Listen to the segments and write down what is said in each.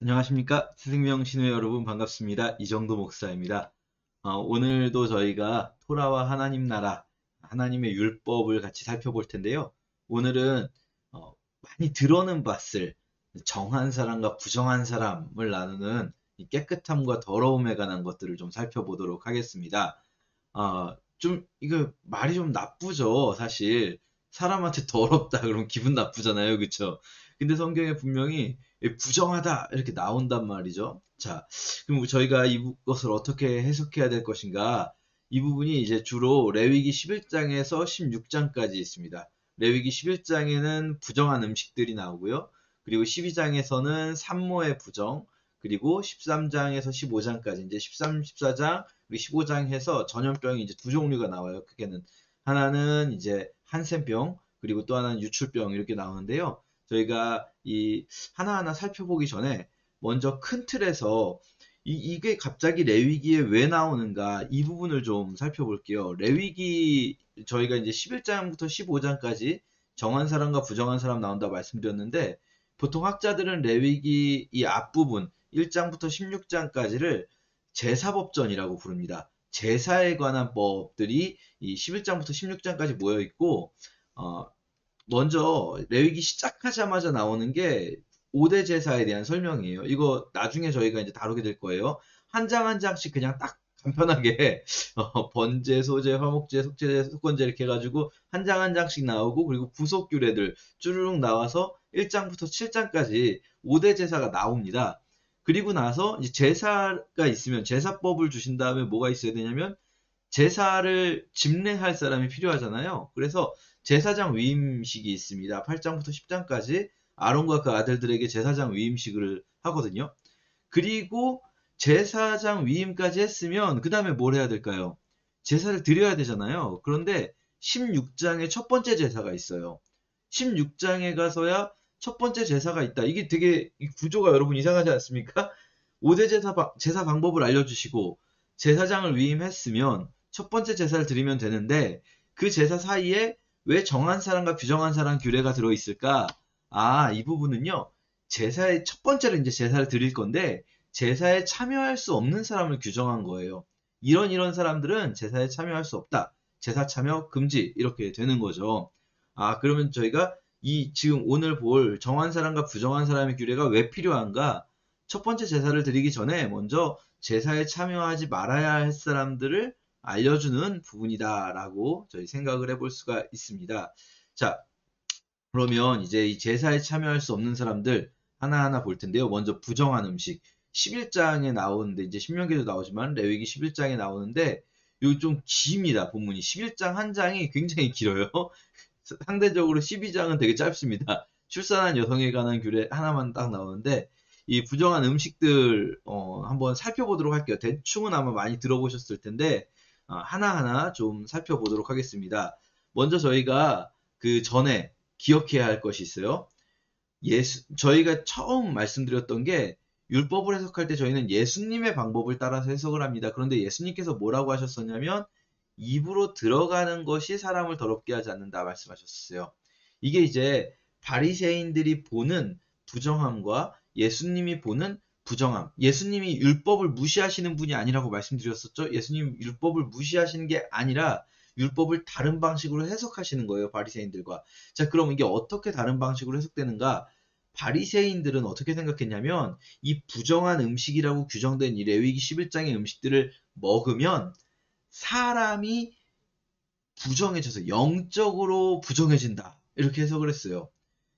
안녕하십니까? 스승명 신우 여러분 반갑습니다. 이정도 목사입니다. 오늘도 저희가 토라와 하나님 나라, 하나님의 율법을 같이 살펴볼 텐데요. 오늘은 많이 들어는 봤을 정한 사람과 부정한 사람을 나누는 이 깨끗함과 더러움에 관한 것들을 좀 살펴보도록 하겠습니다. 이거 말이 좀 나쁘죠, 사실. 사람한테 더럽다 그러면 기분 나쁘잖아요, 그쵸? 근데 성경에 분명히 부정하다 이렇게 나온단 말이죠. 자, 그럼 저희가 이것을 어떻게 해석해야 될 것인가? 이 부분이 이제 주로 레위기 11장에서 16장까지 있습니다. 레위기 11장에는 부정한 음식들이 나오고요. 그리고 12장에서는 산모의 부정, 그리고 13장에서 15장까지 이제 13, 14장, 그리고 15장 해서 전염병이 이제 두 종류가 나와요. 크게는 하나는 이제 한센병, 그리고 또 하나는 유출병 이렇게 나오는데요. 저희가 이 하나하나 살펴보기 전에 먼저 큰 틀에서 이게 갑자기 레위기에 왜 나오는가 이 부분을 좀 살펴볼게요. 레위기 저희가 이제 11장부터 15장까지 정한 사람과 부정한 사람 나온다 말씀드렸는데 보통 학자들은 레위기 이 앞부분 1장부터 16장까지를 제사법전이라고 부릅니다. 제사에 관한 법들이 이 11장부터 16장까지 모여 있고 먼저 레위기 시작하자마자 나오는 게 5대 제사에 대한 설명이에요. 이거 나중에 저희가 이제 다루게 될 거예요. 한 장 한 장씩 그냥 딱 간편하게 번제, 소제, 화목제, 속죄제, 속건제 이렇게 해가지고 한 장 한 장씩 나오고 그리고 구속규례들 쭈르륵 나와서 1장부터 7장까지 5대 제사가 나옵니다. 그리고 나서 이제 제사가 있으면 제사법을 주신 다음에 뭐가 있어야 되냐면 제사를 집례할 사람이 필요하잖아요. 그래서 제사장 위임식이 있습니다. 8장부터 10장까지 아론과 그 아들들에게 제사장 위임식을 하거든요. 그리고 제사장 위임까지 했으면 그 다음에 뭘 해야 될까요? 제사를 드려야 되잖아요. 그런데 16장에 첫 번째 제사가 있어요. 16장에 가서야 첫 번째 제사가 있다. 이게 되게 구조가 여러분 이상하지 않습니까? 5대 제사 방법을 알려주시고 제사장을 위임했으면 첫 번째 제사를 드리면 되는데 그 제사 사이에 왜 정한 사람과 부정한 사람 규례가 들어있을까? 이 부분은요. 제사의 첫 번째로 이제 제사를 드릴 건데 제사에 참여할 수 없는 사람을 규정한 거예요. 이런 사람들은 제사에 참여할 수 없다. 제사 참여 금지 이렇게 되는 거죠. 그러면 저희가 이 지금 오늘 볼 정한 사람과 부정한 사람의 규례가 왜 필요한가? 첫 번째 제사를 드리기 전에 먼저 제사에 참여하지 말아야 할 사람들을 알려주는 부분이다라고 저희 생각을 해볼 수가 있습니다. 자, 그러면 이제 이 제사에 참여할 수 없는 사람들 하나하나 볼 텐데요. 먼저 부정한 음식. 11장에 나오는데 이제 신명기에도 나오지만 레위기 11장에 나오는데 이거 좀 깁니다. 본문이 11장 한 장이 굉장히 길어요. 상대적으로 12장은 되게 짧습니다. 출산한 여성에 관한 규례 하나만 딱 나오는데 이 부정한 음식들 한번 살펴보도록 할게요. 대충은 아마 많이 들어보셨을 텐데 하나하나 좀 살펴보도록 하겠습니다. 먼저 저희가 그 전에 기억해야 할 것이 있어요. 저희가 처음 말씀드렸던 게 율법을 해석할 때 저희는 예수님의 방법을 따라서 해석을 합니다. 그런데 예수님께서 뭐라고 하셨었냐면 입으로 들어가는 것이 사람을 더럽게 하지 않는다 말씀하셨어요. 이게 이제 바리새인들이 보는 부정함과 예수님이 보는 부정함. 예수님이 율법을 무시하시는 분이 아니라고 말씀드렸었죠. 예수님 율법을 무시하시는 게 아니라 율법을 다른 방식으로 해석하시는 거예요. 바리새인들과. 자, 그럼 이게 어떻게 다른 방식으로 해석되는가? 바리새인들은 어떻게 생각했냐면 이 부정한 음식이라고 규정된 이 레위기 11장의 음식들을 먹으면 사람이 부정해져서 영적으로 부정해진다. 이렇게 해석을 했어요.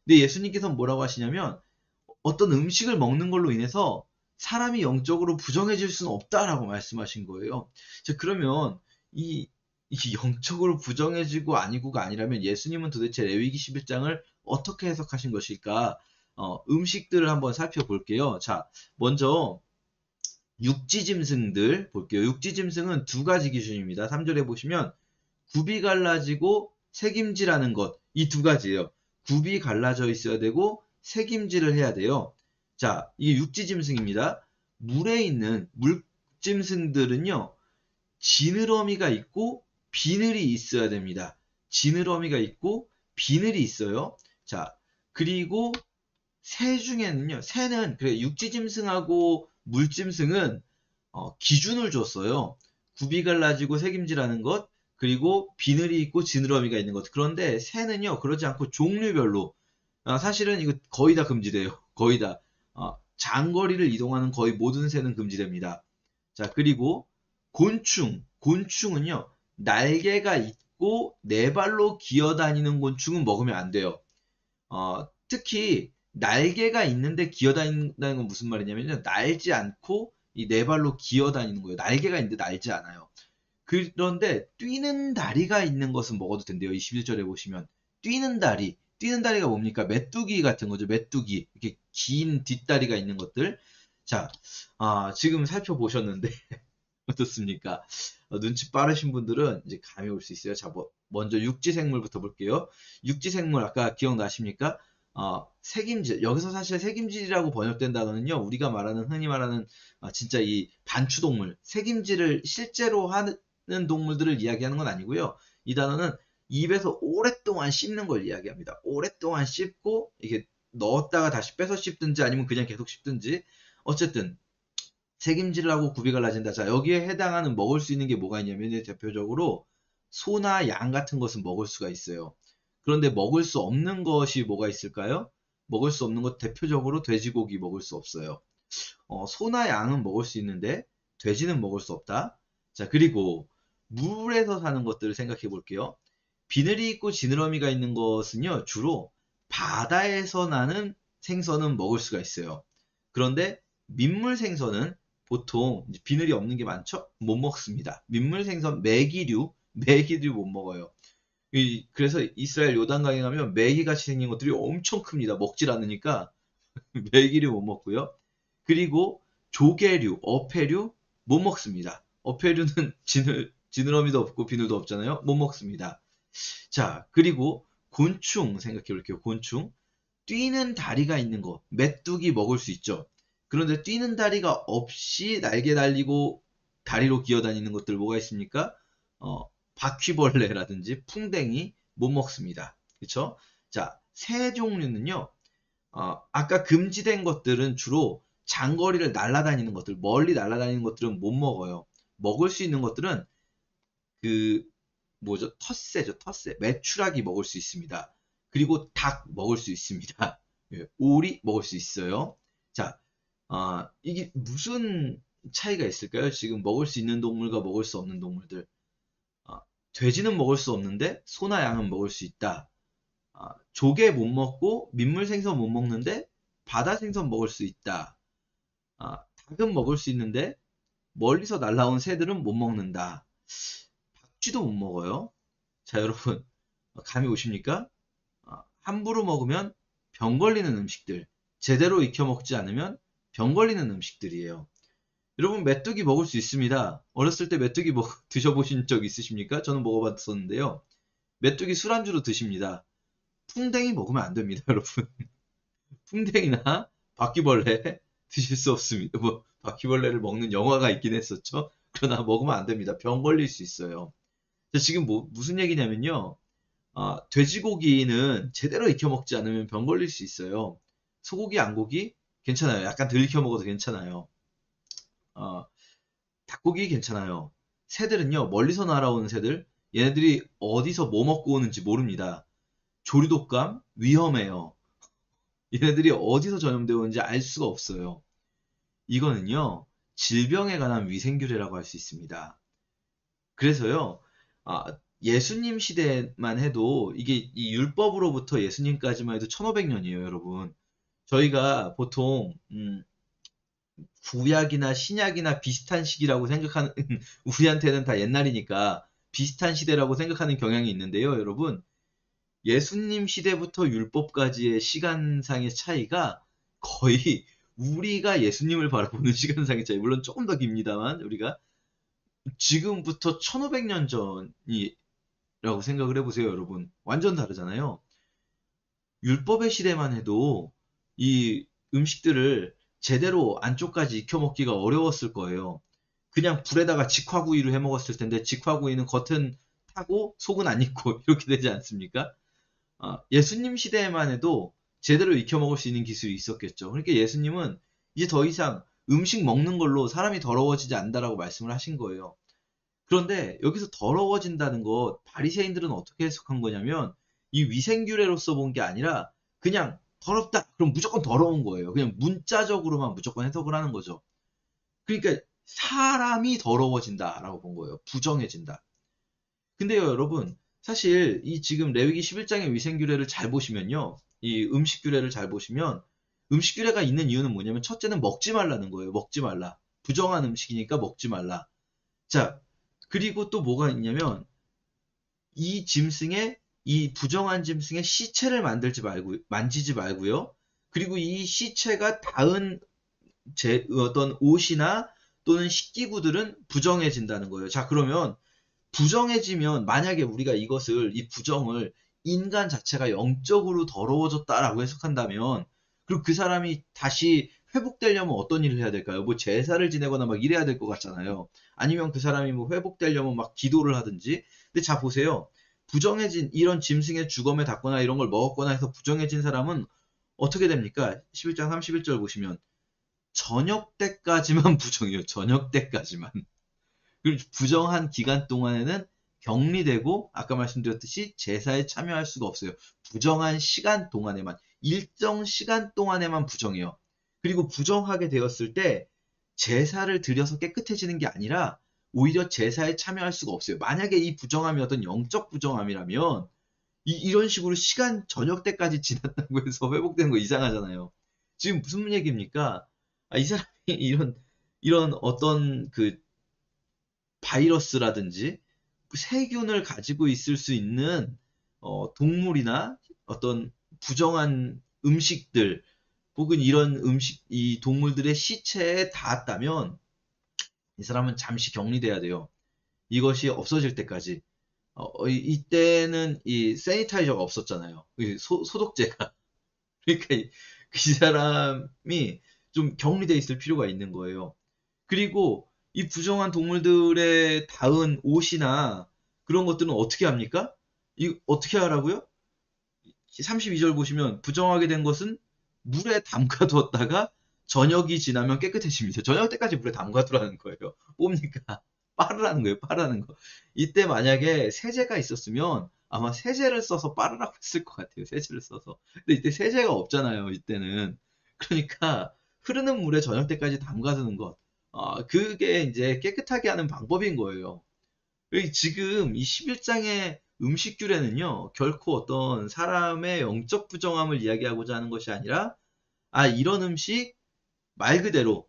근데 예수님께서는 뭐라고 하시냐면 어떤 음식을 먹는 걸로 인해서 사람이 영적으로 부정해질 수는 없다라고 말씀하신 거예요. 자, 그러면 이 영적으로 부정해지고 아니고가 아니라면 예수님은 도대체 레위기 11장을 어떻게 해석하신 것일까? 음식들을 한번 살펴볼게요. 자, 먼저 육지짐승들 볼게요. 육지짐승은 두 가지 기준입니다. 3절에 보시면 굽이 갈라지고 색임질하는 것. 이 두 가지예요. 굽이 갈라져 있어야 되고 색임질을 해야 돼요. 자, 이게 육지짐승입니다. 물에 있는 물짐승들은요. 지느러미가 있고 비늘이 있어야 됩니다. 지느러미가 있고 비늘이 있어요. 자, 그리고 새 중에는요, 새는 그래 육지짐승하고 물짐승은 기준을 줬어요. 굽이 갈라지고 새김질하는 것, 그리고 비늘이 있고 지느러미가 있는 것. 그런데 새는요, 그러지 않고 종류별로 사실은 이거 거의 다 금지돼요. 거의 다. 장거리를 이동하는 거의 모든 새는 금지됩니다. 자, 그리고 곤충은요, 날개가 있고 네 발로 기어다니는 곤충은 먹으면 안 돼요. 특히 날개가 있는데 기어다닌다는 건 무슨 말이냐면요. 날지 않고 이 네 발로 기어다니는 거예요. 날개가 있는데 날지 않아요. 그런데 뛰는 다리가 있는 것은 먹어도 된대요. 21절에 보시면. 뛰는 다리가 뭡니까? 메뚜기 같은 거죠. 메뚜기. 이렇게 긴 뒷다리가 있는 것들. 자, 지금 살펴보셨는데 어떻습니까? 눈치 빠르신 분들은 이제 감이 올 수 있어요. 자, 먼저 육지생물부터 볼게요. 육지생물 아까 기억나십니까? 색임질. 여기서 사실 색임질이라고 번역된 단어는요, 우리가 흔히 말하는, 진짜 이 반추동물, 색임질을 실제로 하는 동물들을 이야기하는 건 아니고요. 이 단어는 입에서 오랫동안 씹는 걸 이야기합니다. 오랫동안 씹고, 이게 넣었다가 다시 빼서 씹든지 아니면 그냥 계속 씹든지, 어쨌든, 색임질을 하고 굽이 갈라진다. 자, 여기에 해당하는 먹을 수 있는 게 뭐가 있냐면, 대표적으로 소나 양 같은 것은 먹을 수가 있어요. 그런데 먹을 수 없는 것이 뭐가 있을까요? 먹을 수 없는 것 대표적으로 돼지고기 먹을 수 없어요. 소나 양은 먹을 수 있는데 돼지는 먹을 수 없다. 자, 그리고 물에서 사는 것들을 생각해 볼게요. 비늘이 있고 지느러미가 있는 것은요, 주로 바다에서 나는 생선은 먹을 수가 있어요. 그런데 민물 생선은 보통 비늘이 없는 게 많죠? 못 먹습니다. 민물 생선 메기류 못 먹어요. 그래서 이스라엘 요단강에 가면 메기같이 생긴 것들이 엄청 큽니다. 먹질 않으니까 메기류 못 먹고요. 그리고 조개류, 어패류 못 먹습니다. 어패류는 지느러미도 없고 비늘도 없잖아요. 못 먹습니다. 자, 그리고 곤충 생각해 볼게요. 곤충. 뛰는 다리가 있는 거. 메뚜기 먹을 수 있죠. 그런데 뛰는 다리가 없이 날개 달리고 다리로 기어다니는 것들 뭐가 있습니까? 바퀴벌레라든지 풍뎅이 못 먹습니다. 그쵸? 자, 새 종류는요. 아까 금지된 것들은 주로 장거리를 날아다니는 것들, 멀리 날아다니는 것들은 못 먹어요. 먹을 수 있는 것들은 그 뭐죠? 텃새죠, 텃새. 메추라기 먹을 수 있습니다. 그리고 닭 먹을 수 있습니다. 예, 오리 먹을 수 있어요. 자, 이게 무슨 차이가 있을까요? 지금 먹을 수 있는 동물과 먹을 수 없는 동물들. 돼지는 먹을 수 없는데 소나 양은 먹을 수 있다. 조개 못 먹고 민물 생선 못 먹는데 바다 생선 먹을 수 있다. 닭은 먹을 수 있는데 멀리서 날라온 새들은 못 먹는다. 박쥐도 못 먹어요. 자, 여러분, 감이 오십니까? 함부로 먹으면 병 걸리는 음식들, 제대로 익혀 먹지 않으면 병 걸리는 음식들이에요. 여러분, 메뚜기 먹을 수 있습니다. 어렸을 때 메뚜기 드셔보신 적 있으십니까? 저는 먹어봤었는데요. 메뚜기 술안주로 드십니다. 풍뎅이 먹으면 안 됩니다, 여러분. 풍뎅이나 바퀴벌레 드실 수 없습니다. 바퀴벌레를 먹는 영화가 있긴 했었죠. 그러나 먹으면 안 됩니다. 병 걸릴 수 있어요. 지금 무슨 얘기냐면요. 돼지고기는 제대로 익혀 먹지 않으면 병 걸릴 수 있어요. 소고기, 양고기 괜찮아요. 약간 덜 익혀 먹어도 괜찮아요. 닭고기 괜찮아요. 새들은요, 멀리서 날아오는 새들, 얘네들이 어디서 뭐 먹고 오는지 모릅니다. 조류독감 위험해요. 얘네들이 어디서 전염되어 오는지 알 수가 없어요. 이거는요, 질병에 관한 위생규례라고 할 수 있습니다. 그래서요, 예수님 시대만 해도 이게 이 율법으로부터 예수님까지만 해도 1500년이에요, 여러분. 저희가 보통 구약이나 신약이나 비슷한 시기라고 생각하는 우리한테는 다 옛날이니까 비슷한 시대라고 생각하는 경향이 있는데요, 여러분. 예수님 시대부터 율법까지의 시간상의 차이가 거의 우리가 예수님을 바라보는 시간상의 차이, 물론 조금 더 깁니다만 우리가 지금부터 1500년 전이라고 생각을 해보세요, 여러분. 완전 다르잖아요. 율법의 시대만 해도 이 음식들을 제대로 안쪽까지 익혀 먹기가 어려웠을 거예요. 그냥 불에다가 직화구이로 해 먹었을 텐데 직화구이는 겉은 타고 속은 안 익고 이렇게 되지 않습니까? 예수님 시대에만 해도 제대로 익혀 먹을 수 있는 기술이 있었겠죠. 그러니까 예수님은 이제 더 이상 음식 먹는 걸로 사람이 더러워지지 않는다라고 말씀을 하신 거예요. 그런데 여기서 더러워진다는 것, 바리새인들은 어떻게 해석한 거냐면 이 위생규례로서 본 게 아니라 그냥 더럽다. 그럼 무조건 더러운 거예요. 그냥 문자적으로만 무조건 해석을 하는 거죠. 그러니까 사람이 더러워진다라고 본 거예요. 부정해진다. 근데요, 여러분, 사실 이 지금 레위기 11장의 위생규례를 잘 보시면요. 이 음식규례를 잘 보시면 음식규례가 있는 이유는 뭐냐면 첫째는 먹지 말라는 거예요. 먹지 말라. 부정한 음식이니까 먹지 말라. 자, 그리고 또 뭐가 있냐면 이 짐승의 이 부정한 짐승의 시체를 만지지 말고요. 그리고 이 시체가 닿은 어떤 옷이나 또는 식기구들은 부정해진다는 거예요. 자, 그러면 부정해지면 만약에 우리가 이 부정을 인간 자체가 영적으로 더러워졌다라고 해석한다면 그리고 그 사람이 다시 회복되려면 어떤 일을 해야 될까요? 뭐 제사를 지내거나 막 이래야 될 것 같잖아요. 아니면 그 사람이 뭐 회복되려면 막 기도를 하든지. 근데 자 보세요. 부정해진 이런 짐승의 주검에 닿거나 이런 걸 먹었거나 해서 부정해진 사람은 어떻게 됩니까? 11장 31절 보시면 저녁 때까지만 부정해요. 저녁 때까지만. 그리고 부정한 기간 동안에는 격리되고 아까 말씀드렸듯이 제사에 참여할 수가 없어요. 부정한 시간 동안에만 일정 시간 동안에만 부정해요. 그리고 부정하게 되었을 때 제사를 드려서 깨끗해지는 게 아니라 오히려 제사에 참여할 수가 없어요. 만약에 이 부정함이 어떤 영적 부정함이라면 이런 식으로 시간 저녁 때까지 지났다고 해서 회복되는 거 이상하잖아요. 지금 무슨 얘기입니까? 이 사람이 이런 어떤 그 바이러스라든지 세균을 가지고 있을 수 있는 동물이나 어떤 부정한 음식들 혹은 이런 이 동물들의 시체에 닿았다면 이 사람은 잠시 격리돼야 돼요. 이것이 없어질 때까지. 이때는 이 세니타이저가 없었잖아요. 소독제가. 그러니까 이 사람이 좀 격리돼 있을 필요가 있는 거예요. 그리고 이 부정한 동물들의 닿은 옷이나 그런 것들은 어떻게 합니까? 어떻게 하라고요? 32절 보시면 부정하게 된 것은 물에 담가두었다가 저녁이 지나면 깨끗해집니다. 저녁 때까지 물에 담가두라는 거예요. 뭡니까? 빠르라는 거예요. 빠르라는 거. 이때 만약에 세제가 있었으면 아마 세제를 써서 빠르라고 했을 것 같아요. 세제를 써서. 근데 이때 세제가 없잖아요. 이때는. 그러니까 흐르는 물에 저녁 때까지 담가두는 것. 그게 이제 깨끗하게 하는 방법인 거예요. 지금 이 11장의 음식규례는요, 결코 어떤 사람의 영적 부정함을 이야기하고자 하는 것이 아니라, 이런 음식 말 그대로,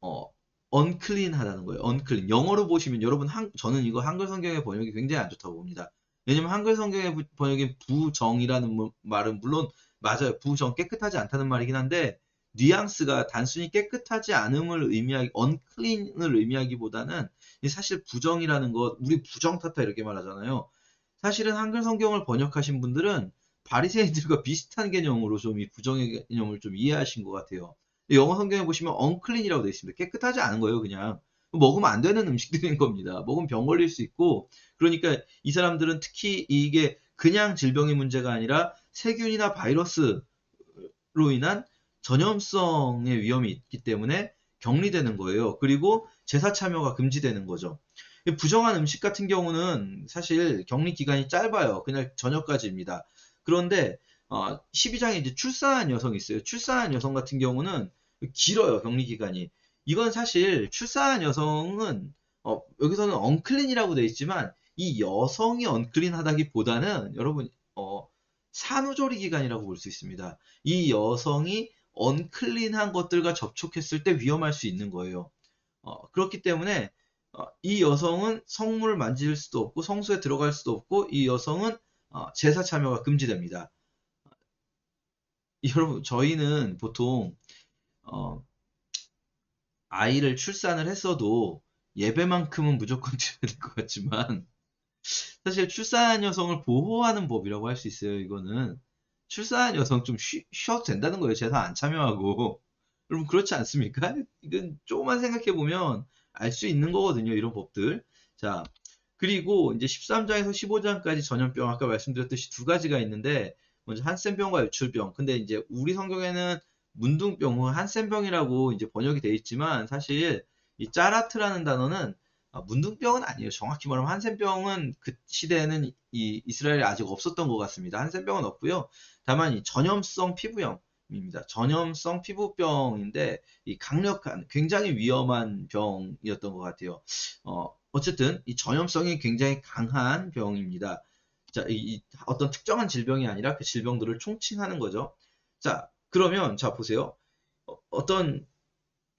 어, unclean하다는 거예요. unclean. 영어로 보시면 여러분, 저는 이거 한글 성경의 번역이 굉장히 안 좋다고 봅니다. 왜냐면 한글 성경의 번역인 부정이라는 말은 물론 맞아요. 부정, 깨끗하지 않다는 말이긴 한데, 뉘앙스가 단순히 깨끗하지 않음을 unclean을 의미하기보다는 사실 부정이라는 것, 우리 부정 탓다 이렇게 말하잖아요. 사실은 한글 성경을 번역하신 분들은 바리새인들과 비슷한 개념으로 좀 이 부정의 개념을 좀 이해하신 것 같아요. 영어 성경에 보시면 unclean이라고 되어 있습니다. 깨끗하지 않은 거예요, 그냥. 먹으면 안 되는 음식들인 겁니다. 먹으면 병 걸릴 수 있고, 그러니까 이 사람들은 특히 이게 그냥 질병의 문제가 아니라 세균이나 바이러스로 인한 전염성의 위험이 있기 때문에 격리되는 거예요. 그리고 제사 참여가 금지되는 거죠. 부정한 음식 같은 경우는 사실 격리 기간이 짧아요. 그냥 저녁까지입니다. 그런데 12장에 이제 출산한 여성이 있어요. 출산한 여성 같은 경우는 길어요. 격리 기간이. 이건 사실 출산한 여성은 여기서는 언클린이라고 되어 있지만 이 여성이 언클린하다기보다는 여러분 산후조리 기간이라고 볼 수 있습니다. 이 여성이 언클린한 것들과 접촉했을 때 위험할 수 있는 거예요. 그렇기 때문에 이 여성은 성물을 만질 수도 없고 성소에 들어갈 수도 없고 이 여성은 제사 참여가 금지됩니다. 여러분 저희는 보통 아이를 출산을 했어도 예배만큼은 무조건 드려야 될 것 같지만 사실 출산한 여성을 보호하는 법이라고 할 수 있어요. 이거는 출산한 여성 좀 쉬어도 된다는 거예요. 제사 안 참여하고. 여러분 그렇지 않습니까? 이건 조금만 생각해 보면 알 수 있는 거거든요. 이런 법들. 자, 그리고 이제 13장에서 15장까지 전염병 아까 말씀드렸듯이 두 가지가 있는데 먼저 한센병과 유출병. 근데 이제 우리 성경에는 문둥병, 한센병이라고 이제 번역이 되어 있지만 사실 이 짜라트라는 단어는 문둥병은 아니에요. 정확히 말하면 한센병은 그 시대에는 이 이스라엘에 아직 없었던 것 같습니다. 한센병은 없고요. 다만 이 전염성 피부염입니다. 전염성 피부병인데 이 강력한 굉장히 위험한 병이었던 것 같아요. 어쨌든 이 전염성이 굉장히 강한 병입니다. 자, 어떤 특정한 질병이 아니라 그 질병들을 총칭하는 거죠. 자, 그러면 자 보세요. 어떤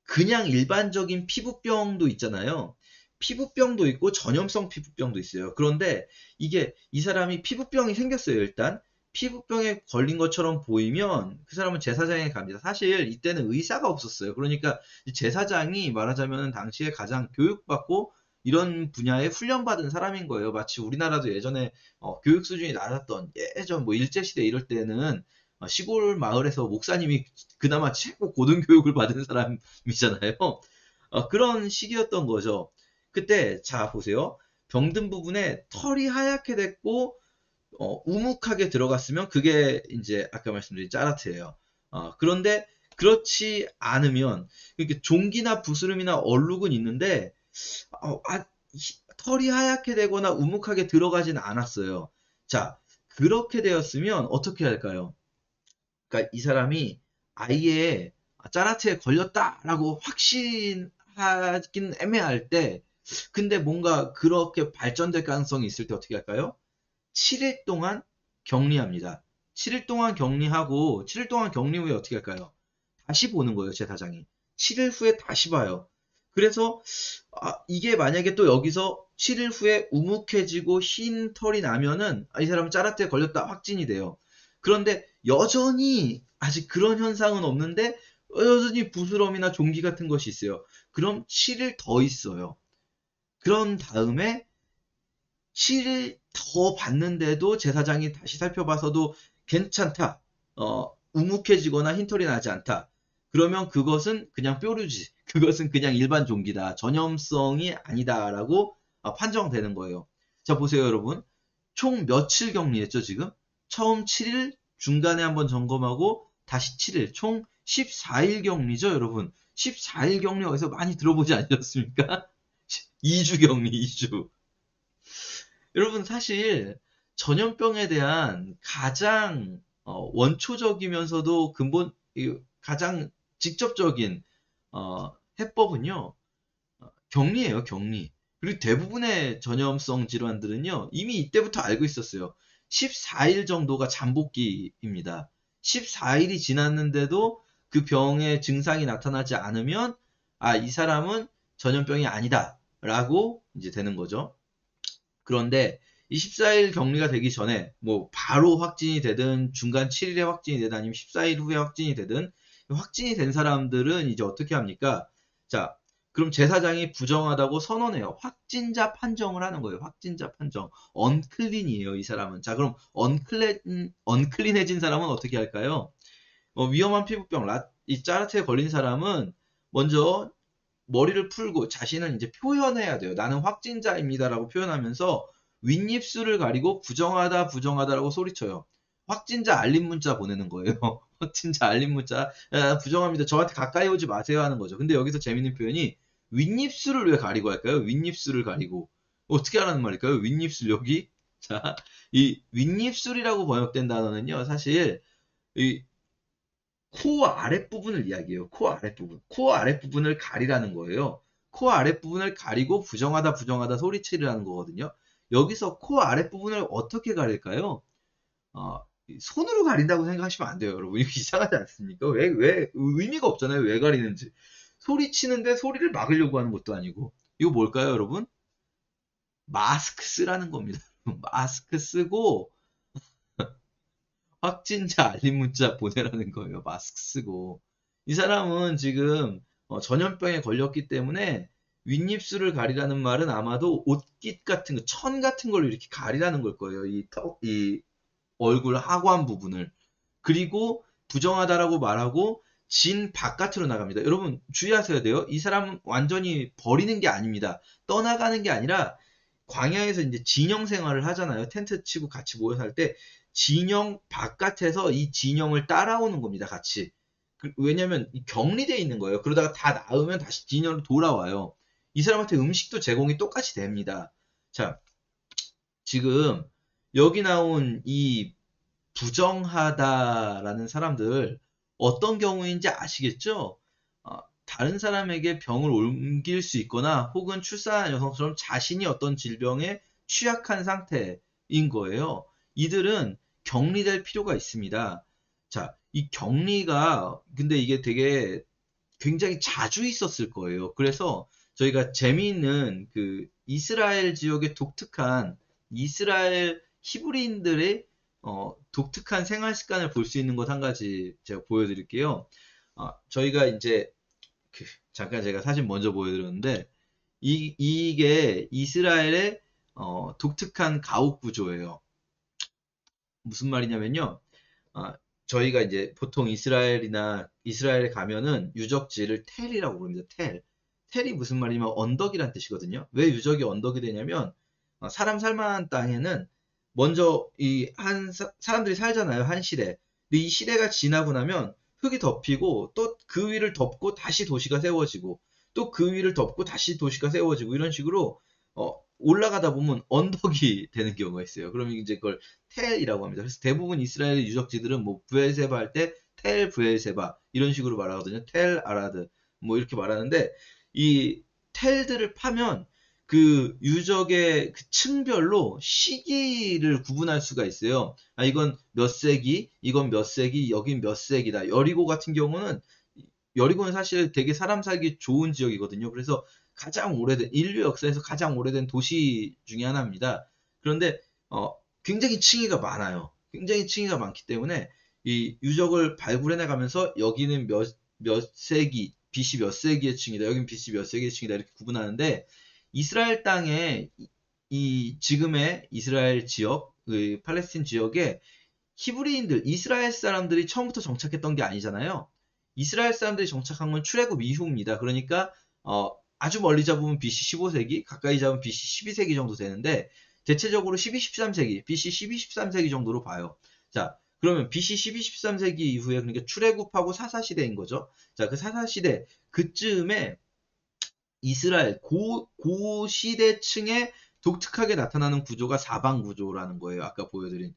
그냥 일반적인 피부병도 있잖아요. 피부병도 있고 전염성 피부병도 있어요. 그런데 이게 이 사람이 피부병이 생겼어요. 일단 피부병에 걸린 것처럼 보이면 그 사람은 제사장에 갑니다. 사실 이때는 의사가 없었어요. 그러니까 제사장이 말하자면 당시에 가장 교육받고 이런 분야에 훈련받은 사람인 거예요. 마치 우리나라도 예전에 교육 수준이 낮았던 예전 뭐 일제시대 이럴 때는 시골 마을에서 목사님이 그나마 최고 고등교육을 받은 사람이잖아요. 그런 시기였던 거죠. 그때 자 보세요. 병든 부분에 털이 하얗게 됐고 우묵하게 들어갔으면 그게 이제 아까 말씀드린 짜라트예요. 그런데 그렇지 않으면 이렇게 종기나 부스름이나 얼룩은 있는데 털이 하얗게 되거나 우묵하게 들어가진 않았어요. 자, 그렇게 되었으면 어떻게 할까요? 그러니까 이 사람이 아예 짜라트에 걸렸다라고 확신하긴 애매할 때, 근데 뭔가 그렇게 발전될 가능성이 있을 때 어떻게 할까요? 7일 동안 격리합니다. 7일 동안 격리하고 7일 동안 격리 후에 어떻게 할까요? 다시 보는 거예요, 제사장이. 7일 후에 다시 봐요. 그래서 이게 만약에 또 여기서 7일 후에 우묵해지고 흰 털이 나면은 이 사람은 짜라트에 걸렸다 확진이 돼요. 그런데 여전히 아직 그런 현상은 없는데 여전히 부스럼이나 종기 같은 것이 있어요. 그럼 7일 더 있어요. 그런 다음에 7일 더 봤는데도 제사장이 다시 살펴봐서도 괜찮다. 우묵해지거나 흰털이 나지 않다. 그러면 그것은 그냥 뾰루지. 그것은 그냥 일반 종기다. 전염성이 아니다라고 판정되는 거예요. 자, 보세요, 여러분. 총 며칠 격리했죠, 지금? 처음 7일, 중간에 한번 점검하고 다시 7일. 총 14일 격리죠, 여러분. 14일 격리 어디서 많이 들어보지 않으셨습니까? 2주 격리, 2주. 여러분 사실 전염병에 대한 가장 원초적이면서도 근본 가장 직접적인 해법은요 격리예요, 격리. 그리고 대부분의 전염성 질환들은요 이미 이때부터 알고 있었어요. 14일 정도가 잠복기입니다. 14일이 지났는데도 그 병의 증상이 나타나지 않으면 이 사람은 전염병이 아니다라고 이제 되는 거죠. 그런데 24일 격리가 되기 전에 뭐 바로 확진이 되든 중간 7일에 확진이 되든 아니면 14일 후에 확진이 되든 확진이 된 사람들은 이제 어떻게 합니까? 자, 그럼 제사장이 부정하다고 선언해요. 확진자 판정을 하는 거예요. 확진자 판정. 언클린이에요, 이 사람은. 자, 그럼 언클린해진 사람은 어떻게 할까요? 위험한 피부병, 이 짜르트에 걸린 사람은 먼저 머리를 풀고 자신을 이제 표현해야 돼요. 나는 확진자입니다라고 표현하면서 윗입술을 가리고 부정하다 부정하다라고 소리쳐요. 확진자 알림 문자 보내는 거예요. 확진자 알림 문자 부정합니다. 저한테 가까이 오지 마세요 하는 거죠. 근데 여기서 재밌는 표현이 윗입술을 왜 가리고 할까요? 윗입술을 가리고 어떻게 하라는 말일까요? 윗입술 여기 자, 이 윗입술이라고 번역된 단어는요. 사실 이 코 아랫부분을 이야기해요. 코 아랫부분. 코 아랫부분을 가리라는 거예요. 코 아랫부분을 가리고 부정하다 부정하다 소리치라는 거거든요. 여기서 코 아랫부분을 어떻게 가릴까요? 손으로 가린다고 생각하시면 안 돼요, 여러분. 이거 이상하지 않습니까? 왜, 의미가 없잖아요. 왜 가리는지. 소리치는데 소리를 막으려고 하는 것도 아니고. 이거 뭘까요, 여러분? 마스크 쓰라는 겁니다. 마스크 쓰고 확진자 알림 문자 보내라는 거예요. 마스크 쓰고. 이 사람은 지금 전염병에 걸렸기 때문에 윗입술을 가리라는 말은 아마도 옷깃 같은 거, 천 같은 걸로 이렇게 가리라는 걸 거예요. 이 얼굴 하관 부분을. 그리고 부정하다라고 말하고 진 바깥으로 나갑니다. 여러분 주의하셔야 돼요. 이 사람은 완전히 버리는 게 아닙니다. 떠나가는 게 아니라 광야에서 이제 진영 생활을 하잖아요. 텐트 치고 같이 모여 살 때 진영 바깥에서 이 진영을 따라오는 겁니다. 같이. 왜냐면 격리되어 있는 거예요. 그러다가 다 나으면 다시 진영으로 돌아와요. 이 사람한테 음식도 제공이 똑같이 됩니다. 자, 지금 여기 나온 이 부정하다라는 사람들 어떤 경우인지 아시겠죠? 다른 사람에게 병을 옮길 수 있거나 혹은 출산한 여성처럼 자신이 어떤 질병에 취약한 상태인 거예요. 이들은 격리될 필요가 있습니다. 자, 이 격리가 근데 이게 되게 굉장히 자주 있었을 거예요. 그래서 저희가 재미있는 그 이스라엘 지역의 독특한 이스라엘 히브리인들의 독특한 생활 습관을 볼 수 있는 것 한 가지 제가 보여드릴게요. 저희가 이제 잠깐 제가 사진 먼저 보여드렸는데 이게 이스라엘의 독특한 가옥 구조예요. 무슨 말이냐면요. 저희가 이제 보통 이스라엘에 가면은 유적지를 텔이라고 부릅니다. 텔. 텔이 무슨 말이냐면 언덕이란 뜻이거든요. 왜 유적이 언덕이 되냐면 사람 살만한 땅에는 먼저 사람들이 살잖아요. 한 시대. 근데 이 시대가 지나고 나면 흙이 덮이고 또 그 위를 덮고 다시 도시가 세워지고 또 그 위를 덮고 다시 도시가 세워지고 이런 식으로 올라가다 보면 언덕이 되는 경우가 있어요. 그러면 이제 그걸 텔이라고 합니다. 그래서 대부분 이스라엘의 유적지들은 뭐 브엘세바 할 때 텔 브엘세바 이런 식으로 말하거든요. 텔 아라드 뭐 이렇게 말하는데 이 텔들을 파면 그 유적의 그 층별로 시기를 구분할 수가 있어요. 이건 몇 세기, 이건 몇 세기, 여긴 몇 세기다. 여리고 같은 경우는 여리고는 사실 되게 사람 살기 좋은 지역이거든요. 그래서 가장 오래된 인류 역사에서 가장 오래된 도시 중에 하나입니다. 그런데 굉장히 층위가 많아요. 굉장히 층위가 많기 때문에 이 유적을 발굴해 나가면서 여기는 몇 세기, BC 몇 세기의 층이다. 여기는 BC 몇 세기의 층이다. 이렇게 구분하는데 이스라엘 땅에 이 지금의 이스라엘 지역, 그 팔레스틴 지역에 히브리인들, 이스라엘 사람들이 처음부터 정착했던 게 아니잖아요. 이스라엘 사람들이 정착한 건 출애굽 이후입니다. 그러니까 아주 멀리 잡으면 BC 15세기, 가까이 잡으면 BC 12세기 정도 되는데 대체적으로 12, 13세기, BC 12, 13세기 정도로 봐요. 자, 그러면 BC 12, 13세기 이후에 그러니까 출애굽하고 사사시대인 거죠. 자, 그 사사시대 그쯤에 이스라엘 고시대층에 독특하게 나타나는 구조가 사방 구조라는 거예요. 아까 보여드린.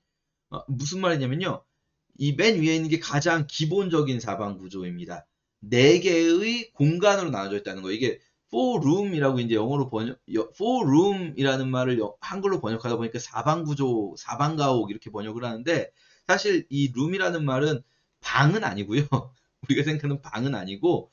무슨 말이냐면요. 이 맨 위에 있는 게 가장 기본적인 사방 구조입니다. 네 개의 공간으로 나눠져 있다는 거예요. 이게 four room이라고 이제 영어로 four room이라는 말을 한글로 번역하다 보니까 사방 구조, 사방 가옥 이렇게 번역을 하는데 사실 이 room이라는 말은 방은 아니고요. 우리가 생각하는 방은 아니고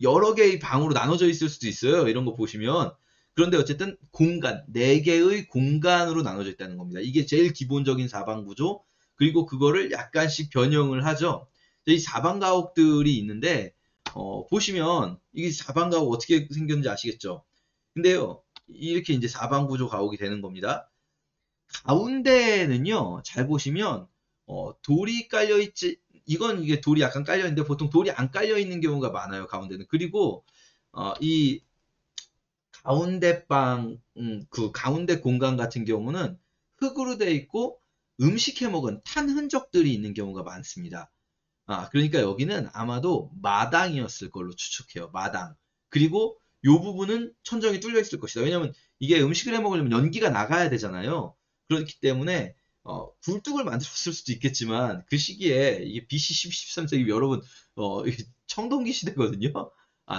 여러 개의 방으로 나눠져 있을 수도 있어요. 이런 거 보시면. 그런데 어쨌든 공간, 네 개의 공간으로 나눠져 있다는 겁니다. 이게 제일 기본적인 사방 구조. 그리고 그거를 약간씩 변형을 하죠. 이 사방 가옥들이 있는데 보시면 이게 사방 가옥 어떻게 생겼는지 아시겠죠? 근데요. 이렇게 이제 사방 구조 가옥이 되는 겁니다. 가운데는요. 잘 보시면 돌이 깔려 있지 이게 돌이 약간 깔려 있는데 보통 돌이 안 깔려 있는 경우가 많아요. 가운데는. 그리고 이 가운데 그 가운데 공간 같은 경우는 흙으로 되어 있고 음식 해먹은 탄 흔적들이 있는 경우가 많습니다. 그러니까 여기는 아마도 마당이었을 걸로 추측해요. 마당. 그리고 이 부분은 천정이 뚫려 있을 것이다. 왜냐면 이게 음식을 해먹으려면 연기가 나가야 되잖아요. 그렇기 때문에 굴뚝을 만들었을 수도 있겠지만 그 시기에 이게 BC 12, 13세기 여러분 청동기 시대거든요.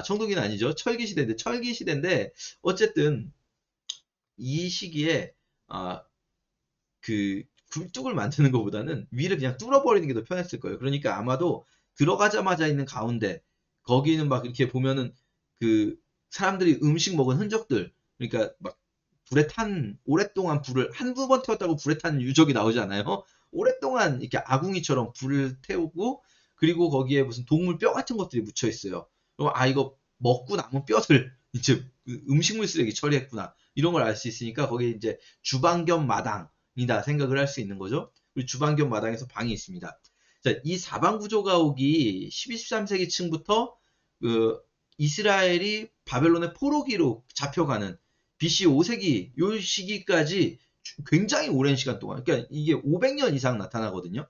청동기는 아니죠. 철기 시대인데 철기 시대인데 어쨌든 이 시기에 그 굴뚝을 만드는 것보다는 위를 그냥 뚫어버리는 게 더 편했을 거예요. 그러니까 아마도 들어가자마자 있는 가운데 거기는 막 이렇게 보면은 그 사람들이 음식 먹은 흔적들 그러니까 막 불에 탄 오랫동안 불을 한두 번 태웠다고 불에 탄 유적이 나오지 않아요? 오랫동안 이렇게 아궁이처럼 불을 태우고 그리고 거기에 무슨 동물 뼈 같은 것들이 묻혀 있어요. 그럼 이거 먹고 남은 뼈들 이제 음식물 쓰레기 처리했구나 이런 걸 알 수 있으니까 거기에 이제 주방 겸 마당이다 생각을 할 수 있는 거죠. 그리고 주방 겸 마당에서 방이 있습니다. 자, 이 사방 구조 가옥이 12, 13세기 층부터 그 이스라엘이 바벨론의 포로기로 잡혀가는 BC 5세기 요 시기까지 굉장히 오랜 시간 동안, 그러니까 이게 500년 이상 나타나거든요.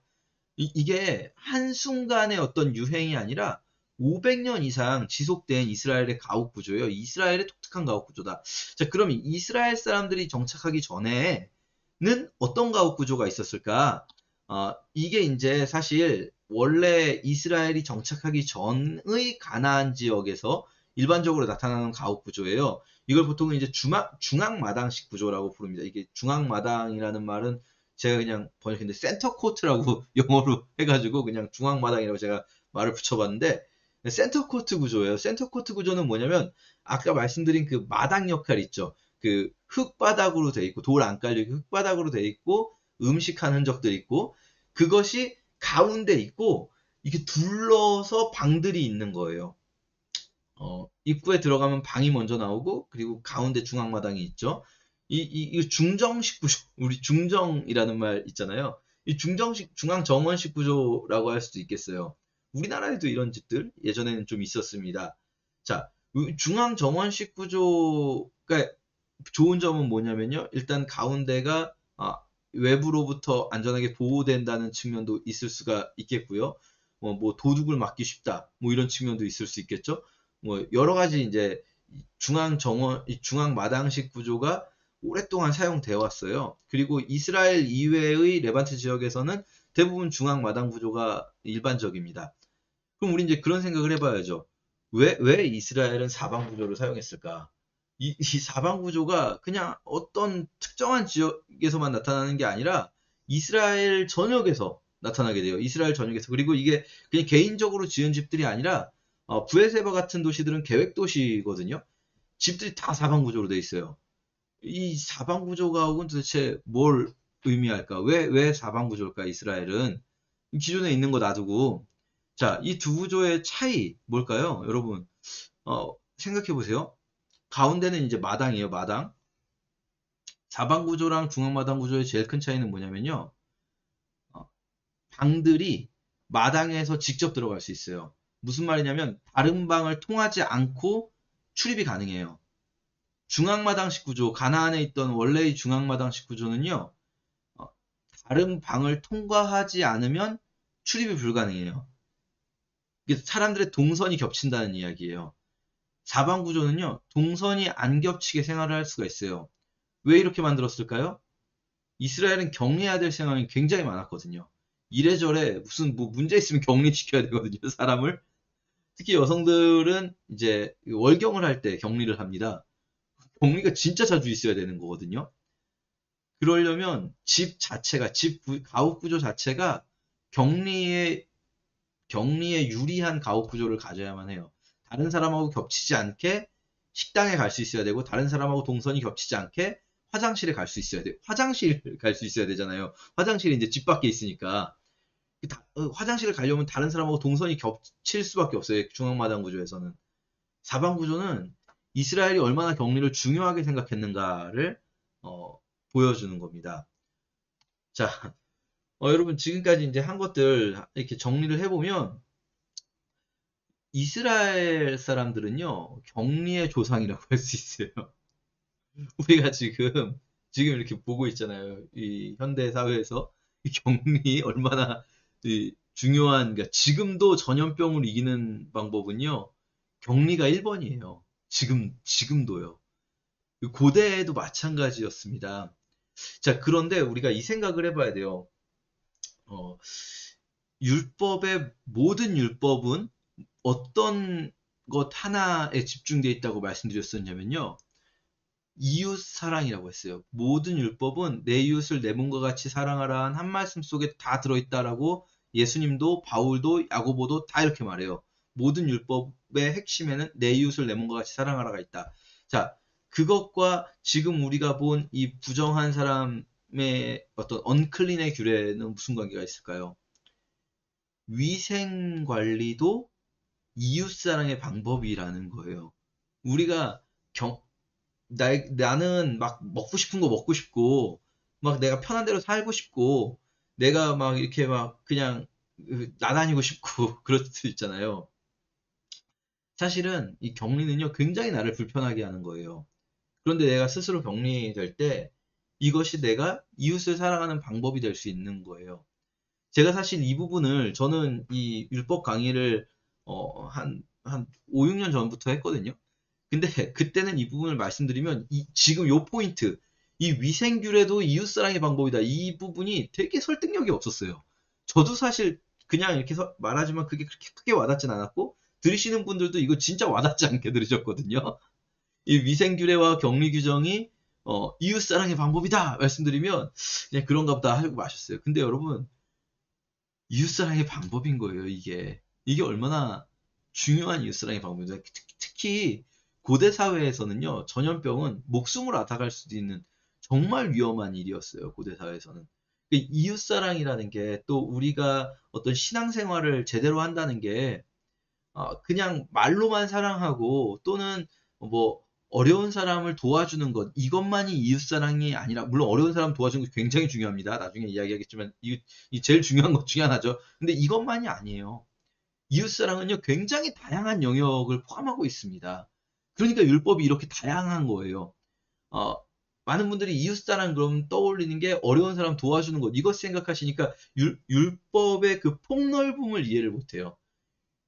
이게 한순간의 어떤 유행이 아니라 500년 이상 지속된 이스라엘의 가옥 구조예요. 이스라엘의 독특한 가옥 구조다. 자, 그럼 이스라엘 사람들이 정착하기 전에는 어떤 가옥 구조가 있었을까? 이게 이제 사실 원래 이스라엘이 정착하기 전의 가나안 지역에서 일반적으로 나타나는 가옥 구조예요. 이걸 보통은 이제 중앙마당식 구조라고 부릅니다. 이게 중앙마당이라는 말은 제가 그냥 번역했는데 센터 코트라고 영어로 해가지고 그냥 중앙마당이라고 제가 말을 붙여봤는데, 센터 코트 구조예요. 센터 코트 구조는 뭐냐면 아까 말씀드린 그 마당 역할 있죠. 그 흙바닥으로 돼 있고 돌 안 깔리고 흙바닥으로 돼 있고 음식한 흔적들이 있고, 그것이 가운데 있고 이게 둘러서 방들이 있는 거예요. 입구에 들어가면 방이 먼저 나오고, 그리고 가운데 중앙마당이 있죠. 이 중정식 구조, 우리 중정이라는 말 있잖아요. 이 중정식, 중앙정원식 구조라고 할 수도 있겠어요. 우리나라에도 이런 집들 예전에는 좀 있었습니다. 자, 중앙정원식 구조가 좋은 점은 뭐냐면요. 일단 가운데가 외부로부터 안전하게 보호된다는 측면도 있을 수가 있겠고요. 뭐 도둑을 막기 쉽다, 뭐 이런 측면도 있을 수 있겠죠. 뭐 여러 가지 이제 중앙 마당식 구조가 오랫동안 사용되어 왔어요. 그리고 이스라엘 이외의 레반트 지역에서는 대부분 중앙 마당 구조가 일반적입니다. 그럼 우리 이제 그런 생각을 해봐야죠. 왜 이스라엘은 사방 구조를 사용했을까? 이 사방 구조가 그냥 어떤 특정한 지역에서만 나타나는 게 아니라 이스라엘 전역에서 나타나게 돼요. 이스라엘 전역에서. 그리고 이게 그냥 개인적으로 지은 집들이 아니라 부에세바 같은 도시들은 계획 도시거든요. 집들이 다 사방 구조로 돼 있어요. 이 사방 구조가 도대체 뭘 의미할까? 왜 사방 구조일까? 이스라엘은 기존에 있는 거 놔두고. 자, 이 두 구조의 차이 뭘까요? 여러분, 생각해 보세요. 가운데는 이제 마당이에요, 마당. 사방 구조랑 중앙 마당 구조의 제일 큰 차이는 뭐냐면요. 어, 방들이 마당에서 직접 들어갈 수 있어요. 무슨 말이냐면 다른 방을 통하지 않고 출입이 가능해요. 중앙마당식 구조, 가나안에 있던 원래의 중앙마당식 구조는요, 어, 다른 방을 통과하지 않으면 출입이 불가능해요. 사람들의 동선이 겹친다는 이야기예요. 사방 구조는요, 동선이 안 겹치게 생활을 할 수가 있어요. 왜 이렇게 만들었을까요? 이스라엘은 격리해야 될 상황이 굉장히 많았거든요. 이래저래 무슨 뭐 문제 있으면 격리시켜야 되거든요, 사람을. 특히 여성들은 이제 월경을 할 때 격리를 합니다. 격리가 진짜 자주 있어야 되는 거거든요. 그러려면 집 자체가, 가옥 구조 자체가 격리에, 격리에 유리한 가옥 구조를 가져야만 해요. 다른 사람하고 겹치지 않게 식당에 갈 수 있어야 되고, 다른 사람하고 동선이 겹치지 않게 화장실에 갈 수 있어야 돼요. 화장실 갈 수 있어야 되잖아요. 화장실이 이제 집 밖에 있으니까. 화장실을 가려면 다른 사람하고 동선이 겹칠 수밖에 없어요. 중앙마당 구조에서는. 사방 구조는 이스라엘이 얼마나 격리를 중요하게 생각했는가를 보여주는 겁니다. 자, 여러분 지금까지 이제 한 것들 이렇게 정리를 해보면, 이스라엘 사람들은요 격리의 조상이라고 할 수 있어요. 우리가 지금 이렇게 보고 있잖아요. 이 현대 사회에서 이 격리 얼마나 중요한, 그러니까 지금도 전염병을 이기는 방법은요 격리가 1번이에요. 지금도요. 고대에도 마찬가지였습니다. 자, 그런데 우리가 이 생각을 해봐야 돼요. 어, 모든 율법은 어떤 것 하나에 집중되어 있다고 말씀드렸었냐면요. 이웃 사랑이라고 했어요. 모든 율법은 내 이웃을 내 몸과 같이 사랑하라 한 말씀 속에 다 들어있다라고 예수님도 바울도 야고보도 다 이렇게 말해요. 모든 율법의 핵심에는 내 이웃을 내 몸과 같이 사랑하라가 있다. 자, 그것과 지금 우리가 본 이 부정한 사람의 어떤 언클린의 규례는 무슨 관계가 있을까요? 위생 관리도 이웃사랑의 방법이라는 거예요. 우리가 나는 막 먹고 싶은 거 먹고 싶고, 막 내가 편한 대로 살고 싶고, 내가 막 이렇게 막 그냥 나다니고 싶고, 그럴 수 있잖아요. 사실은 이 격리는요, 굉장히 나를 불편하게 하는 거예요. 그런데 내가 스스로 격리될 때, 이것이 내가 이웃을 사랑하는 방법이 될 수 있는 거예요. 제가 사실 이 부분을 저는 이 율법 강의를 한 5, 6년 전부터 했거든요. 근데 그때는 이 부분을 말씀드리면 지금 요 포인트, 이 위생규례도 이웃사랑의 방법이다. 이 부분이 되게 설득력이 없었어요. 저도 사실 그냥 이렇게 말하지만 그게 그렇게 크게 와닿진 않았고 들으시는 분들도 이거 진짜 와닿지 않게 들으셨거든요. 이 위생규례와 격리규정이 이웃사랑의 방법이다 말씀드리면 그냥 그런가 보다 하고 마셨어요. 근데 여러분 이웃사랑의 방법인 거예요, 이게. 이게 얼마나 중요한 이웃사랑의 방법입니다. 특히 고대 사회에서는요, 전염병은 목숨을 앗아갈 수도 있는 정말 위험한 일이었어요, 고대 사회에서는. 이웃사랑이라는 게 또 우리가 어떤 신앙생활을 제대로 한다는 게 그냥 말로만 사랑하고 또는 뭐 어려운 사람을 도와주는 것 이것만이 이웃사랑이 아니라 물론 어려운 사람 도와주는 것 굉장히 중요합니다. 나중에 이야기하겠지만 이 제일 중요한 것 중에 하나죠. 근데 이것만이 아니에요. 이웃사랑은요 굉장히 다양한 영역을 포함하고 있습니다. 그러니까 율법이 이렇게 다양한 거예요. 어, 많은 분들이 이웃사랑 그럼 떠올리는 게 어려운 사람 도와주는 것 이것 생각하시니까 율법의 그 폭넓음을 이해를 못해요.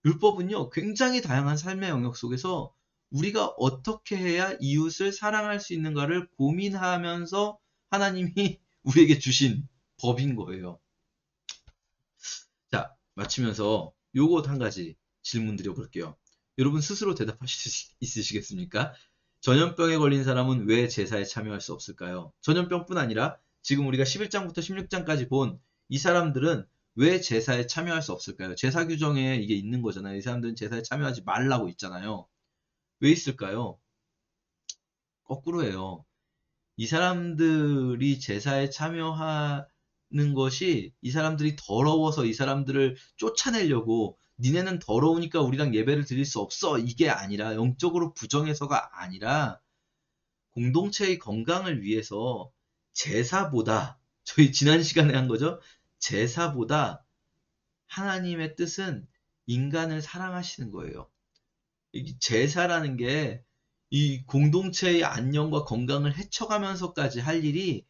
율법은요, 굉장히 다양한 삶의 영역 속에서 우리가 어떻게 해야 이웃을 사랑할 수 있는가를 고민하면서 하나님이 우리에게 주신 법인 거예요. 자, 마치면서 요것 한 가지 질문 드려볼게요. 여러분 스스로 대답하실 수 있으시겠습니까? 전염병에 걸린 사람은 왜 제사에 참여할 수 없을까요? 전염병뿐 아니라 지금 우리가 11장부터 16장까지 본 이 사람들은 왜 제사에 참여할 수 없을까요? 제사 규정에 이게 있는 거잖아요. 이 사람들은 제사에 참여하지 말라고 있잖아요. 왜 있을까요? 거꾸로예요. 이 사람들이 제사에 참여하는 것이 이 사람들이 더러워서 이 사람들을 쫓아내려고 니네는 더러우니까 우리랑 예배를 드릴 수 없어. 이게 아니라 영적으로 부정해서가 아니라 공동체의 건강을 위해서 제사보다 저희 지난 시간에 한 거죠. 제사보다 하나님의 뜻은 인간을 사랑하시는 거예요. 이 제사라는 게 이 공동체의 안녕과 건강을 해쳐가면서까지 할 일이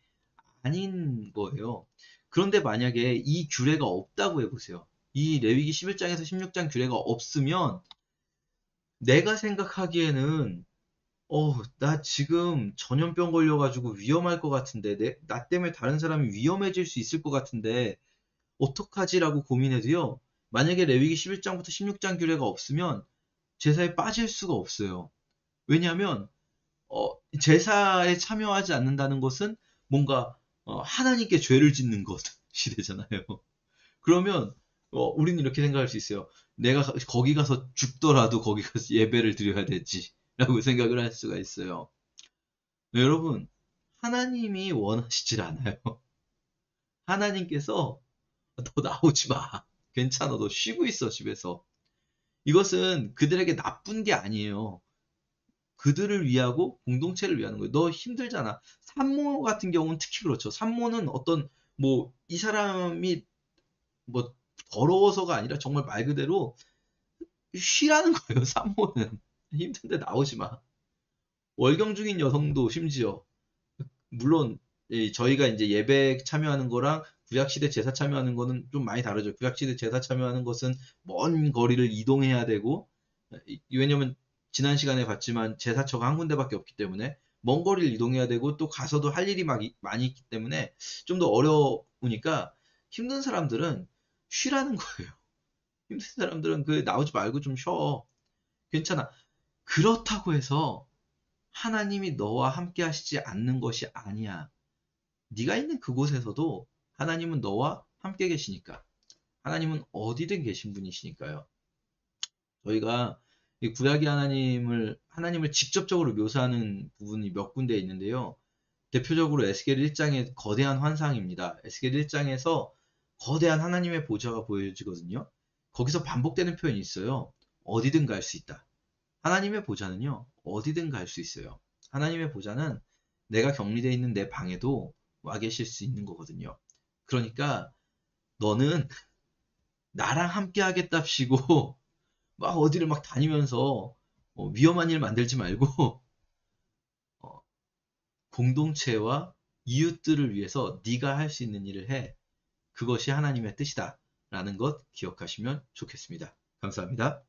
아닌 거예요. 그런데 만약에 이 규례가 없다고 해보세요. 이 레위기 11장에서 16장 규례가 없으면 내가 생각하기에는 나 지금 전염병 걸려가지고 위험할 것 같은데 나 때문에 다른 사람이 위험해질 수 있을 것 같은데 어떡하지라고 고민해도요. 만약에 레위기 11장부터 16장 규례가 없으면 제사에 빠질 수가 없어요. 왜냐하면 제사에 참여하지 않는다는 것은 뭔가 하나님께 죄를 짓는 것이 되잖아요. 그러면 우리는 이렇게 생각할 수 있어요. 내가 거기 가서 죽더라도 거기 가서 예배를 드려야 되지라고 생각을 할 수가 있어요. 네, 여러분 하나님이 원하시질 않아요. 하나님께서 너 나오지 마. 괜찮아. 너 쉬고 있어 집에서. 이것은 그들에게 나쁜 게 아니에요. 그들을 위하고 공동체를 위하는 거예요. 너 힘들잖아. 산모 같은 경우는 특히 그렇죠. 산모는 어떤 뭐 이 사람이 뭐 더러워서가 아니라 정말 말 그대로 쉬라는 거예요. 산모는 힘든데 나오지 마. 월경 중인 여성도 심지어 물론 저희가 이제 예배 참여하는 거랑 구약시대 제사 참여하는 거는 좀 많이 다르죠. 구약시대 제사 참여하는 것은 먼 거리를 이동해야 되고 왜냐면 지난 시간에 봤지만 제사처가 한 군데밖에 없기 때문에 먼 거리를 이동해야 되고 또 가서도 할 일이 많이 있기 때문에 좀 더 어려우니까 힘든 사람들은 쉬라는 거예요. 힘든 사람들은 그 나오지 말고 좀 쉬어. 괜찮아. 그렇다고 해서 하나님이 너와 함께 하시지 않는 것이 아니야. 네가 있는 그곳에서도 하나님은 너와 함께 계시니까. 하나님은 어디든 계신 분이시니까요. 저희가 이 구약의 하나님을 직접적으로 묘사하는 부분이 몇 군데 있는데요. 대표적으로 에스겔 1장의 거대한 환상입니다. 에스겔 1장에서 거대한 하나님의 보좌가 보여지거든요. 거기서 반복되는 표현이 있어요. 어디든 갈 수 있다. 하나님의 보좌는요, 어디든 갈 수 있어요. 하나님의 보좌는 내가 격리되어 있는 내 방에도 와 계실 수 있는 거거든요. 그러니까 너는 나랑 함께 하겠답시고 막 어디를 막 다니면서 위험한 일 만들지 말고 어, 공동체와 이웃들을 위해서 네가 할 수 있는 일을 해. 그것이 하나님의 뜻이다. 라는 것 기억하시면 좋겠습니다. 감사합니다.